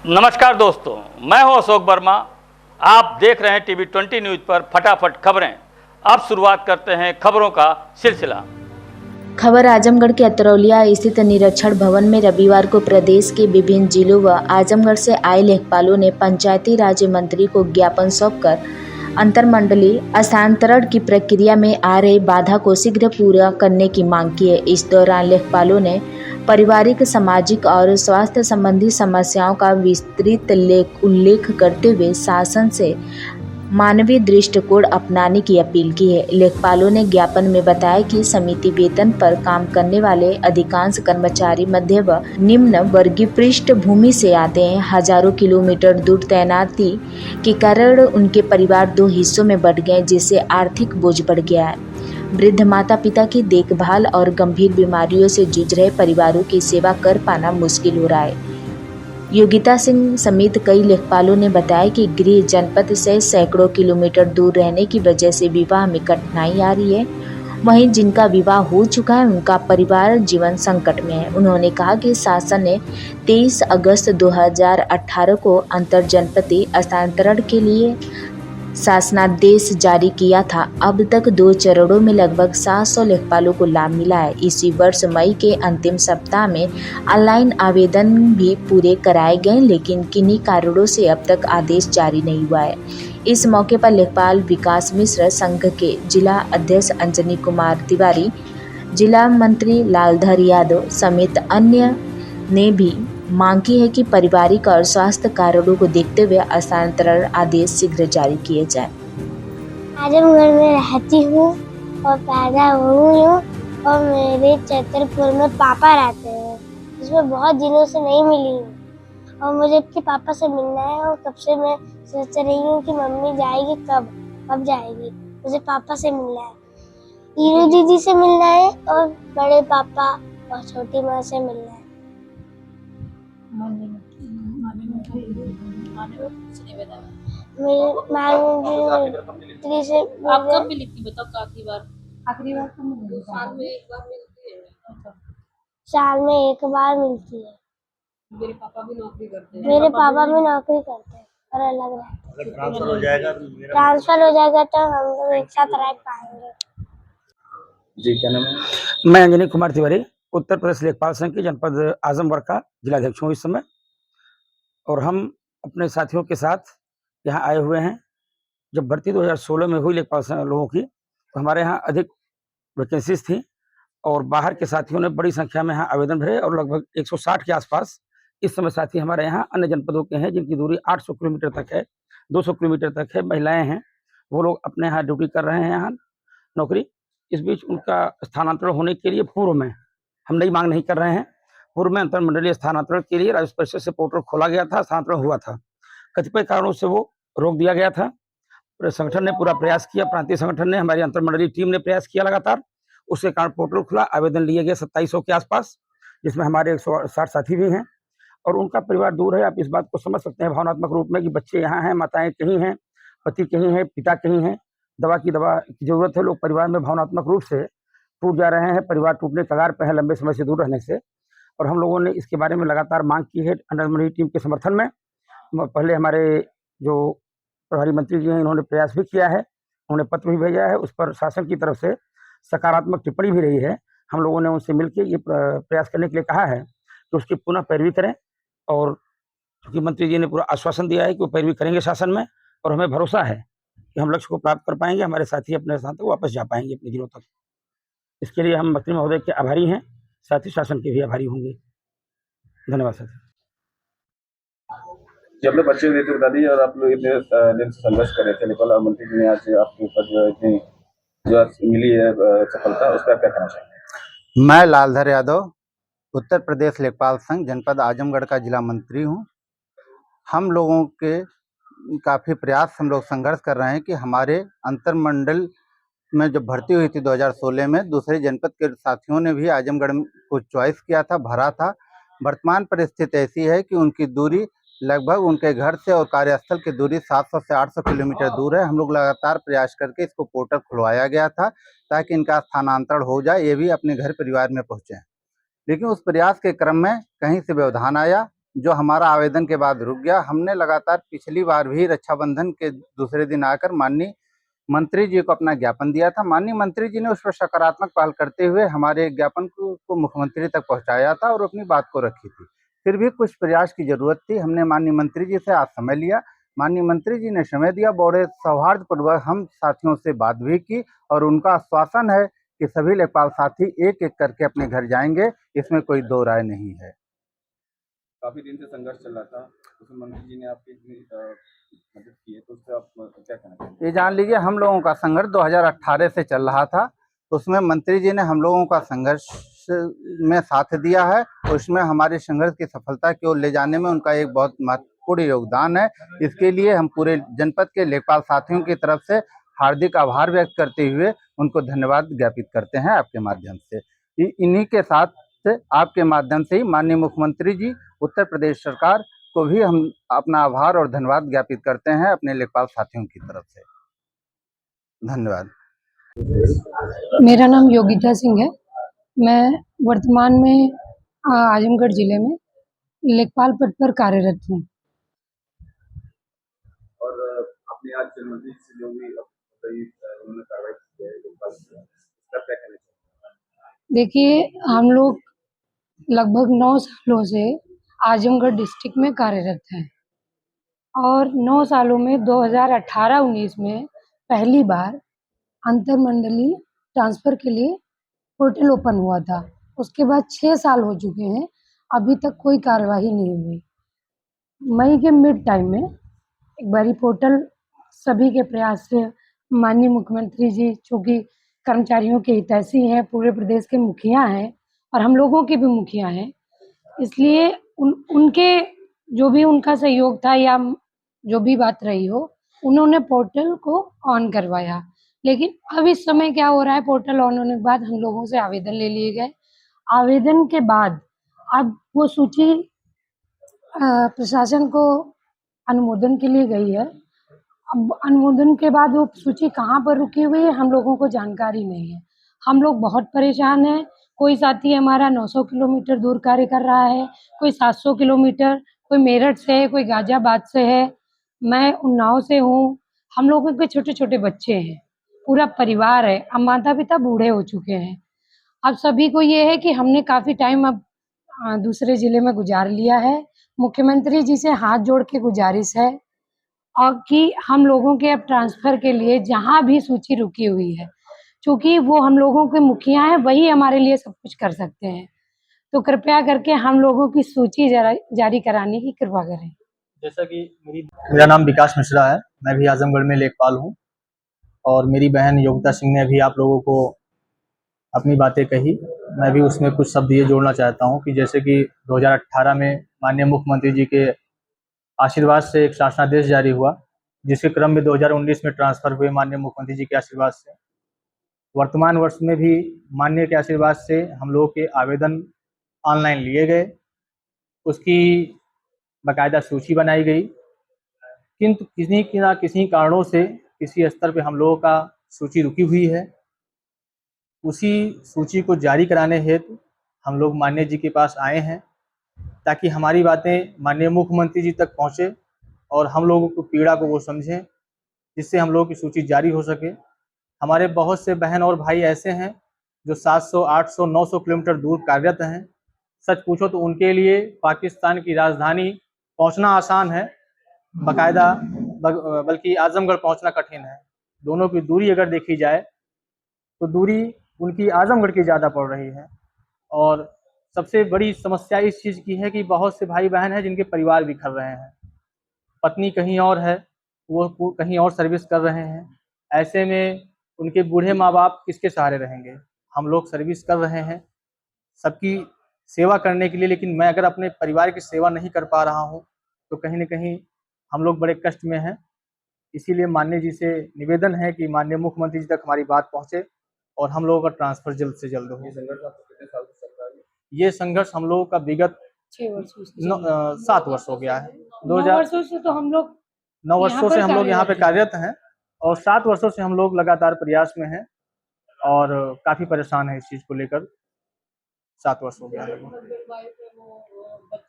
नमस्कार दोस्तों, मैं हूं अशोक वर्मा। आप देख रहे हैं टीवी 20 न्यूज पर फटाफट खबरें। अब शुरुआत करते हैं खबरों का सिलसिला। खबर आजमगढ़ के अतरौलिया स्थित निरीक्षण भवन में रविवार को प्रदेश के विभिन्न जिलों व आजमगढ़ से आए लेखपालों ने पंचायती राज मंत्री को ज्ञापन सौंपकर अंतरमंडलीय हस्तांतरण की प्रक्रिया में आ रही बाधा को शीघ्र पूरा करने की मांग की है। इस दौरान लेखपालों ने पारिवारिक, सामाजिक और स्वास्थ्य संबंधी समस्याओं का विस्तृत उल्लेख करते हुए शासन से मानवीय दृष्टिकोण अपनाने की अपील की है। लेखपालों ने ज्ञापन में बताया कि समिति वेतन पर काम करने वाले अधिकांश कर्मचारी मध्य व निम्न वर्गीय पृष्ठभूमि से आते हैं। हजारों किलोमीटर दूर तैनाती के कारण उनके परिवार दो हिस्सों में बंट गए, जिससे आर्थिक बोझ बढ़ गया है। वृद्ध माता पिता की देखभाल और गंभीर बीमारियों से जूझ रहे परिवारों की सेवा कर पाना मुश्किल हो रहा है। योगिता सिंह समेत कई लेखपालों ने बताया कि गृह जनपद से सैकड़ों किलोमीटर दूर रहने की वजह से विवाह में कठिनाई आ रही है। वहीं जिनका विवाह हो चुका है उनका परिवार जीवन संकट में है। उन्होंने कहा कि शासन ने 23 अगस्त 2018 को अंतर जनपदीय हस्तांतरण के लिए शासनादेश जारी किया था। अब तक 2 चरणों में लगभग 700 लेखपालों को लाभ मिला है। इसी वर्ष मई के अंतिम सप्ताह में ऑनलाइन आवेदन भी पूरे कराए गए, लेकिन किन्हीं कारणों से अब तक आदेश जारी नहीं हुआ है। इस मौके पर लेखपाल विकास मिश्र, संघ के जिला अध्यक्ष अंजनी कुमार तिवारी, जिला मंत्री लालधर यादव समेत अन्य ने भी मांग की है कि पारिवारिक और स्वास्थ्य कारणों को देखते हुए हस्तांतरण आदेश शीघ्र जारी किए जाए। आजमगढ़ में रहती हूँ और पैदा हुई हूँ और मेरे छतरपुर में पापा रहते हैं, जिसमें बहुत दिनों से नहीं मिली हूँ और मुझे अपने पापा से मिलना है। और कब से मैं सोच रही हूँ कि मम्मी जाएगी कब जाएगी। मुझे पापा से मिलना है, ईरू दीदी से मिलना है और बड़े पापा और छोटी माँ से मिलना है। आप कब मिली थी बताओ? आखिरी बार कब मिली? साल में एक बार मिलती है। साल में एक बार मिलती है। मेरे पापा भी नौकरी करते हैं। मेरे पापा भी नौकरी करते हैं और अलग रहते हैं। ट्रांसफर हो जाएगा तो हम लोग एक साथ रह पाएंगे। जी, क्या नाम है? मैं अंजनी कुमार तिवारी, उत्तर प्रदेश लेखपाल संघ के जनपद आजमगढ़ का जिलाध्यक्ष हूँ इस समय, और हम अपने साथियों के साथ यहाँ आए हुए हैं। जब भर्ती 2016 में हुई लेखपाल संघ लोगों की, तो हमारे यहाँ अधिक वैकेंसीज थी और बाहर के साथियों ने बड़ी संख्या में यहाँ आवेदन भरे और लगभग 160 के आसपास इस समय साथी हमारे यहाँ अन्य जनपदों के हैं, जिनकी दूरी 800 किलोमीटर तक है, 200 किलोमीटर तक है। महिलाएं हैं, वो लोग अपने यहाँ ड्यूटी कर रहे हैं, यहाँ नौकरी। इस बीच उनका स्थानांतरण होने के लिए पूर्व में, हम नई मांग नहीं कर रहे हैं, पूर्व में अंतरमंडलीय स्थानांतरण के लिए राज्य परिषद से पोर्टल खोला गया था, स्थानांतरण हुआ था। कतिपय कारणों से वो रोक दिया गया था। संगठन ने पूरा प्रयास किया, प्रांतीय संगठन ने, हमारी अंतरमंडलीय टीम ने प्रयास किया लगातार। उसके कारण पोर्टल खुला, आवेदन लिए गए 2700 के आसपास, जिसमें हमारे 160 साथी भी हैं और उनका परिवार दूर है। आप इस बात को समझ सकते हैं भावनात्मक रूप में कि बच्चे यहाँ हैं, माताएं कहीं हैं, पति कहीं हैं, पिता कहीं हैं, दवा की जरूरत है। लोग परिवार में भावनात्मक रूप से टूट जा रहे हैं, परिवार टूटने कगार पर है लंबे समय से दूर रहने से। और हम लोगों ने इसके बारे में लगातार मांग की है अंतरमंडलीय टीम के समर्थन में। पहले हमारे जो प्रभारी मंत्री जी हैं, इन्होंने प्रयास भी किया है, उन्होंने पत्र भी भेजा है, उस पर शासन की तरफ से सकारात्मक टिप्पणी भी रही है। हम लोगों ने उनसे मिलकर ये प्रयास करने के लिए कहा है कि उसकी पुनः पैरवी करें, और क्योंकि मंत्री जी ने पूरा आश्वासन दिया है कि वो पैरवी करेंगे शासन में, और हमें भरोसा है कि हम लक्ष्य को प्राप्त कर पाएंगे, हमारे साथी अपने स्थान तक वापस जा पाएंगे अपने जिलों तक। इसके लिए हम मंत्री महोदय के आभारी हैं, साथ ही शासन के भी आभारी होंगे। धन्यवाद साथी। जब अपने बच्चे ने बता दी और आप लोग इतने दिन से संघर्ष कर रहे थे, लेकिन मंत्री जी ने आज आपके ऊपर जो इतनी जो मिली है सफलता, उस पर क्या कहना चाहिए? मैं लालधर यादव, उत्तर प्रदेश लेखपाल संघ जनपद आजमगढ़ का जिला मंत्री हूं। हम लोगों के काफ़ी प्रयास, हम लोग संघर्ष कर रहे हैं कि हमारे अंतरमंडल में जब भर्ती हुई थी 2016 में, दूसरे जनपद के साथियों ने भी आजमगढ़ को चॉइस किया था, भरा था। वर्तमान परिस्थिति ऐसी है कि उनकी दूरी लगभग उनके घर से और कार्यस्थल की दूरी 700 से 800 किलोमीटर दूर है। हम लोग लगातार प्रयास करके इसको पोर्टल खुलवाया गया था ताकि इनका स्थानांतरण हो जाए, ये भी अपने घर परिवार में पहुँचे। लेकिन उस प्रयास के क्रम में कहीं से व्यवधान आया, जो हमारा आवेदन के बाद रुक गया। हमने लगातार पिछली बार भी रक्षाबंधन के दूसरे दिन आकर माननीय मंत्री जी को अपना ज्ञापन दिया था। माननीय मंत्री जी ने उस पर सकारात्मक पहल करते हुए हमारे ज्ञापन को मुख्यमंत्री तक पहुंचाया था और अपनी बात को रखी थी। फिर भी कुछ प्रयास की जरूरत थी। हमने माननीय मंत्री जी से आज समय लिया। माननीय मंत्री जी ने समय दिया। बड़े सौहार्दपूर्वक हम साथियों से बात भी की और उनका आश्वासन है कि सभी लेखपाल साथी एक एक करके अपने घर जाएंगे। इसमें कोई दो राय नहीं है। काफी दिन से संघर्ष चल रहा था, उसमें मंत्री जी ने आपकी इतनी मदद की है, तो उससे आप क्या कहना चाहेंगे? ये जान लीजिए, हम लोगों का संघर्ष 2018 से चल रहा था। उसमें मंत्री जी ने हम लोगों का संघर्ष में साथ दिया है। उसमें हमारे संघर्ष की सफलता की ओर ले जाने में उनका एक बहुत महत्वपूर्ण योगदान है। इसके लिए हम पूरे जनपद के लेखपाल साथियों की तरफ से हार्दिक आभार व्यक्त करते हुए उनको धन्यवाद ज्ञापित करते हैं आपके माध्यम से। इन्हीं के साथ आपके माध्यम से ही माननीय मुख्यमंत्री जी, उत्तर प्रदेश सरकार को भी हम अपना आभार और धन्यवाद ज्ञापित करते हैं अपने लेखपाल साथियों की तरफ से। धन्यवाद। मेरा नाम योगिता सिंह है। मैं वर्तमान में आजमगढ़ जिले में लेखपाल पद पर कार्यरत हूँ। और अपने आज मंत्री से जो भी उन्होंने कार्रवाई की है, उसका क्या कहना चाहिए? देखिए, हम लोग लगभग 9 सालों से आजमगढ़ डिस्ट्रिक्ट में कार्यरत हैं और 9 सालों में 2018-19 में पहली बार अंतरमंडलीय ट्रांसफ़र के लिए पोर्टल ओपन हुआ था। उसके बाद 6 साल हो चुके हैं, अभी तक कोई कार्यवाही नहीं हुई। मई के मिड टाइम में एक बारी पोर्टल सभी के प्रयास से माननीय मुख्यमंत्री जी, चूँकि कर्मचारियों के हितैषी हैं, पूरे प्रदेश के मुखिया हैं और हम लोगों के भी मुखिया हैं, इसलिए उनके जो भी उनका सहयोग था या जो भी बात रही हो, उन्होंने पोर्टल को ऑन करवाया। लेकिन अब इस समय क्या हो रहा है, पोर्टल ऑन होने के बाद हम लोगों से आवेदन ले लिए गए। आवेदन के बाद अब वो सूची प्रशासन को अनुमोदन के लिए गई है। अब अनुमोदन के बाद वो सूची कहाँ पर रुकी हुई है, हम लोगों को जानकारी नहीं है। हम लोग बहुत परेशान हैं। कोई साथी हमारा 900 किलोमीटर दूर कार्य कर रहा है, कोई 700 किलोमीटर, कोई मेरठ से है, कोई गाजियाबाद से है, मैं उन्नाव से हूँ। हम लोगों के छोटे-छोटे बच्चे हैं, पूरा परिवार है, अब माता-पिता बूढ़े हो चुके हैं। अब सभी को ये है कि हमने काफ़ी टाइम अब दूसरे ज़िले में गुजार लिया है। मुख्यमंत्री जी से हाथ जोड़ के गुजारिश है और कि हम लोगों के अब ट्रांसफ़र के लिए जहाँ भी सूची रुकी हुई है, चूँकि वो हम लोगों के मुखिया हैं, वही हमारे लिए सब कुछ कर सकते हैं, तो कृपया करके हम लोगों की सूची जारी कराने की कृपा करें। जैसा कि मेरा नाम विकास मिश्रा है, मैं भी आजमगढ़ में लेखपाल हूँ और मेरी बहन योगिता सिंह ने भी आप लोगों को अपनी बातें कही। मैं भी उसमें कुछ शब्द ये जोड़ना चाहता हूँ कि जैसे कि 2018 में माननीय मुख्यमंत्री जी के आशीर्वाद से एक शासनादेश जारी हुआ, जिसके क्रम में 2019 में ट्रांसफ़र हुए माननीय मुख्यमंत्री जी के आशीर्वाद से। वर्तमान वर्ष में भी माननीय के आशीर्वाद से हम लोगों के आवेदन ऑनलाइन लिए गए, उसकी बाकायदा सूची बनाई गई, किंतु किसी कारणों से किसी स्तर पे हम लोगों का सूची रुकी हुई है। उसी सूची को जारी कराने हेतु हम लोग माननीय जी के पास आए हैं, ताकि हमारी बातें माननीय मुख्यमंत्री जी तक पहुँचे और हम लोगों को पीड़ा को वो समझें, जिससे हम लोगों की सूची जारी हो सके। हमारे बहुत से बहन और भाई ऐसे हैं जो 700, 800, 900 किलोमीटर दूर कार्यरत हैं। सच पूछो तो उनके लिए पाकिस्तान की राजधानी पहुंचना आसान है, बाकायदा बल्कि आजमगढ़ पहुंचना कठिन है। दोनों की दूरी अगर देखी जाए तो दूरी उनकी आजमगढ़ की ज़्यादा पड़ रही है। और सबसे बड़ी समस्या इस चीज़ की है कि बहुत से भाई बहन हैं जिनके परिवार बिखर रहे हैं, पत्नी कहीं और है, वो कहीं और सर्विस कर रहे हैं। ऐसे में उनके बूढ़े माँ बाप किसके सहारे रहेंगे? हम लोग सर्विस कर रहे हैं सबकी सेवा करने के लिए, लेकिन मैं अगर अपने परिवार की सेवा नहीं कर पा रहा हूँ तो कहीं न कहीं हम लोग बड़े कष्ट में हैं। इसीलिए माननीय जी से निवेदन है कि माननीय मुख्यमंत्री जी तक हमारी बात पहुँचे और हम लोगों का ट्रांसफ़र जल्द से जल्द हो। ये संघर्ष आपको कितने साल से चल रहा है? ये संघर्ष हम लोगों का विगत 6 वर्षों से 7 वर्ष हो गया है। 9 वर्षों से तो हम लोग 9 वर्षों से हम लोग यहाँ पे कार्यरत हैं और 7 वर्षों से हम लोग लगातार प्रयास में हैं और काफ़ी परेशान हैं इस चीज़ को लेकर। 7 वर्ष हो गया है।